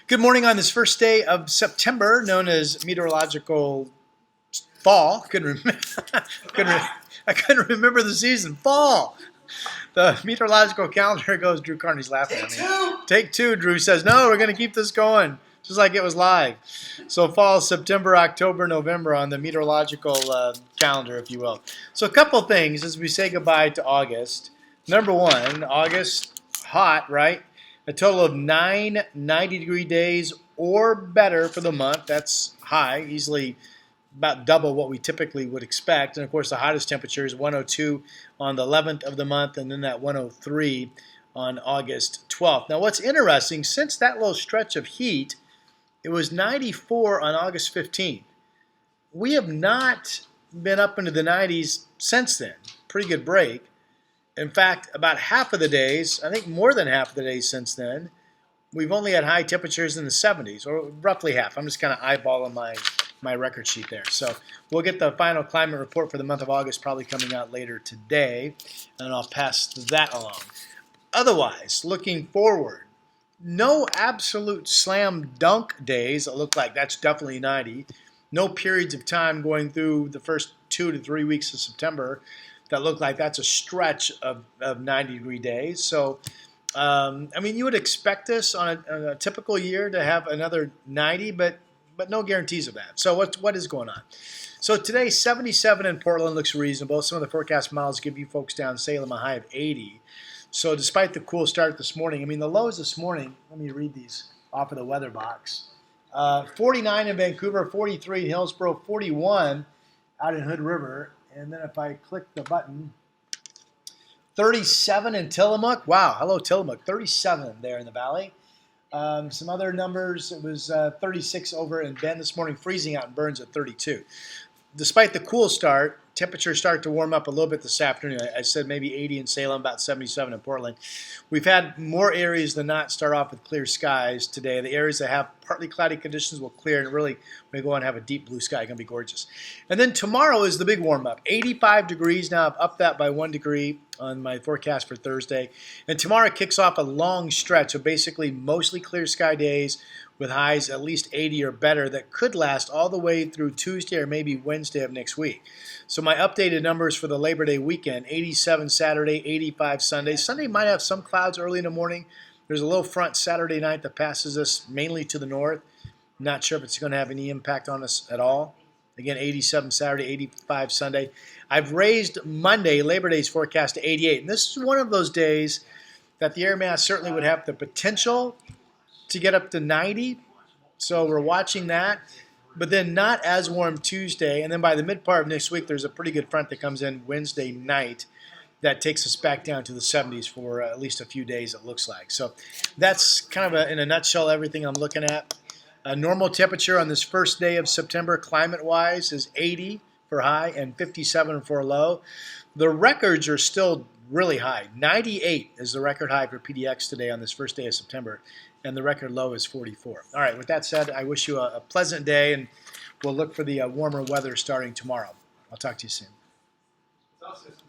Good morning on this first day of September, known as meteorological fall. I couldn't remember the season. Fall. The meteorological calendar goes. Drew Carney's laughing at me. Take two. Drew says, no, we're going to keep this going, just like it was live. So fall, September, October, November on the meteorological calendar, if you will. So a couple things as we say goodbye to August. Number one, August, hot, right? A total of 9 90-degree days or better for the month. That's high, easily about double what we typically would expect. And of course, the hottest temperature is 102 on the 11th of the month, and then that 103 on August 12th. Now, what's interesting, since that little stretch of heat, it was 94 on August 15th. We have not been up into the 90s since then. Pretty good break. In fact, about half of the days, I think more than half of the days since then, we've only had high temperatures in the 70s, or roughly half. I'm just kind of eyeballing my record sheet there. So we'll get the final climate report for the month of August probably coming out later today, and I'll pass that along. Otherwise, looking forward, no absolute slam dunk days that look like that's definitely 90. No periods of time going through the first 2 to 3 weeks of September that look like that's a stretch of 90-degree days. So, you would expect us on a typical year to have another 90, but no guarantees of that. So what is going on? So today, 77 in Portland looks reasonable. Some of the forecast models give you folks down Salem a high of 80. So despite the cool start this morning, the lows this morning, let me read these off of the weather box. 49 in Vancouver, 43 in Hillsborough, 41 out in Hood River. And then if I click the button, 37 in Tillamook. Wow, hello Tillamook. 37 there in the valley. Some other numbers, it was 36 over in Bend this morning, freezing out in Burns at 32. Despite the cool start, temperatures start to warm up a little bit this afternoon. I said maybe 80 in Salem, about 77 in Portland. We've had more areas than not start off with clear skies today. The areas that have partly cloudy conditions will clear, and really, we go and have a deep blue sky. It's going to be gorgeous. And then tomorrow is the big warm up. 85 degrees now. I've upped that by 1 degree on my forecast for Thursday. And tomorrow kicks off a long stretch of basically mostly clear sky days with highs at least 80 or better that could last all the way through Tuesday or maybe Wednesday of next week. So my updated numbers for the Labor Day weekend, 87 Saturday, 85 Sunday. Sunday might have some clouds early in the morning. There's a low front Saturday night that passes us mainly to the north. Not sure if it's going to have any impact on us at all. Again, 87 Saturday, 85 Sunday. I've raised Monday, Labor Day's forecast to 88. And this is one of those days that the air mass certainly would have the potential to get up to 90. So we're watching that. But then not as warm Tuesday. And then by the mid part of next week, there's a pretty good front that comes in Wednesday night that takes us back down to the 70s for at least a few days, it looks like. So that's kind of in a nutshell everything I'm looking at. A normal temperature on this first day of September, climate-wise, is 80 for high and 57 for low. The records are still really high. 98 is the record high for PDX today on this first day of September, and the record low is 44. All right, with that said, I wish you a pleasant day, and we'll look for the warmer weather starting tomorrow. I'll talk to you soon.